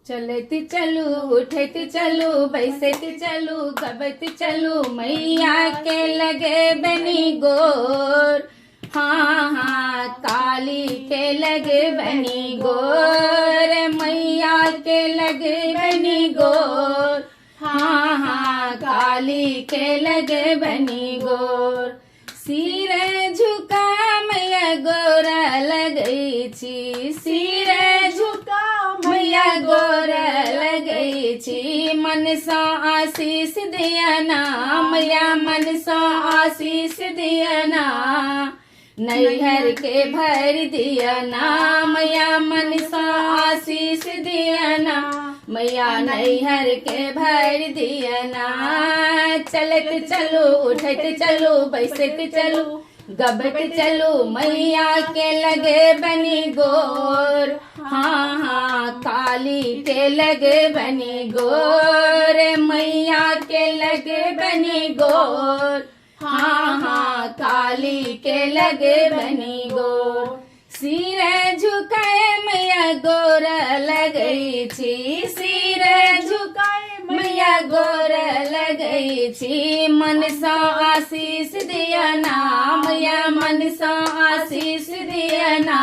चलत चलू उठत चलू बैसत चलू गबत चलू मैया के लगे बनी गोर। हाँ हाँ काली के लगे बनी गोर, मैया के लगे बनी गोर। हाँ हाँ काली के लगे बनी गोर। सिर झुका मैया गोरा लगई छी, सिर झुका मैया गोरा लगई छी। मन सा आशीष दिया ना मैया, मन सा आशीष दिया ना। नैहर के भर दिया ना मैया, मन सा आशीष दिया ना मैया, नैहर के भर दिया ना। चलत चलो उठत चलो बैसत चलो गबत चलो मैया के लगे बनी गोर। हाँ हाँ काली के लगे बनी गोर, मैया के लगे बनी गोर। हाँ हाँ काली के लगे बनी गोर। सिर झुकाए मैया गोर लगई छी, सिर झुकाए मैया गोर लगई छी। मन सा आशीष दिया ना मैया, मन सा आशीष दिया ना।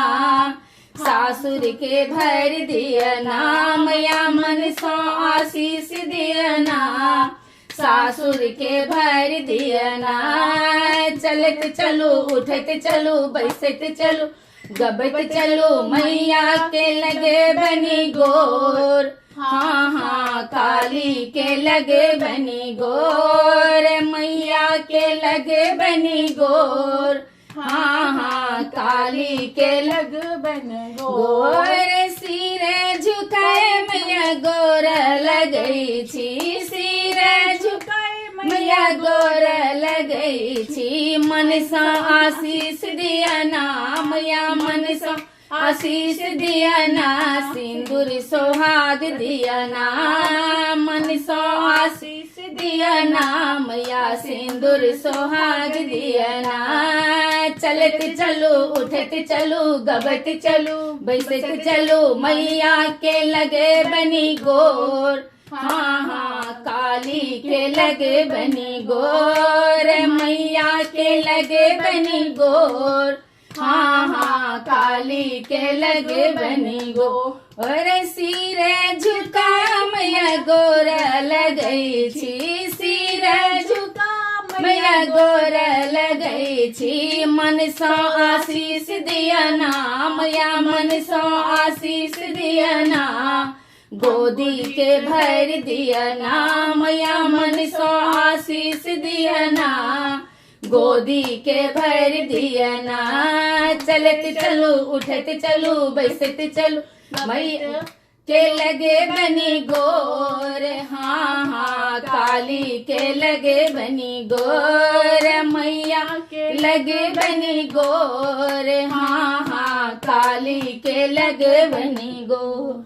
सासुर के भर दिया ना मैया, मन सा आशीष दिया ना। सासुर के भर दिया ना। चलत चलो उठत चलो बैसत चलो गबत चलो मैया के लगे बनी गोर। हाँ हाँ काली के लगे बनी गोर, मैया के लगे बनी गोर। हाँ हाँ काली के लग बनी गोर। सिर झुकाए मैया गोर लगई छी, सिर झुकाए मैया गोर लगई छी। मन सा आशीष दिया ना मैया, मन सा आशीष दिया ना। सिंदूर सोहाग दिया ना, मन सा आशीष दिया ना मैया, सिंदूर सोहाग दिया ना। चलत चलो उठत चलो गबत चलो बैसत चलो मैया के लगे बनी गोर। हाँ हाँ काली के लगे बनी गोर, मैया के लगे बनी गोर। हाँ हाँ काली के लगे बनी गोर। सिर झुका मैया गोर लगई छी, सिर झुका मैया गोर लगई छी। मन सा आशीष दिया ना मैया, मन सा आशीष दिया ना। गोदी के भर दिया ना मैया, मन सा आशीष दिया ना। गोदी के भर दिया ना। चलत चलो उठत चलो बैसत चलो मैया के लगे बनी गोर। हाँ हाँ काली के लगे बनी गोर, मैया के लगे बनी गोर। हाँ हाँ काली के लगे बनी गोर।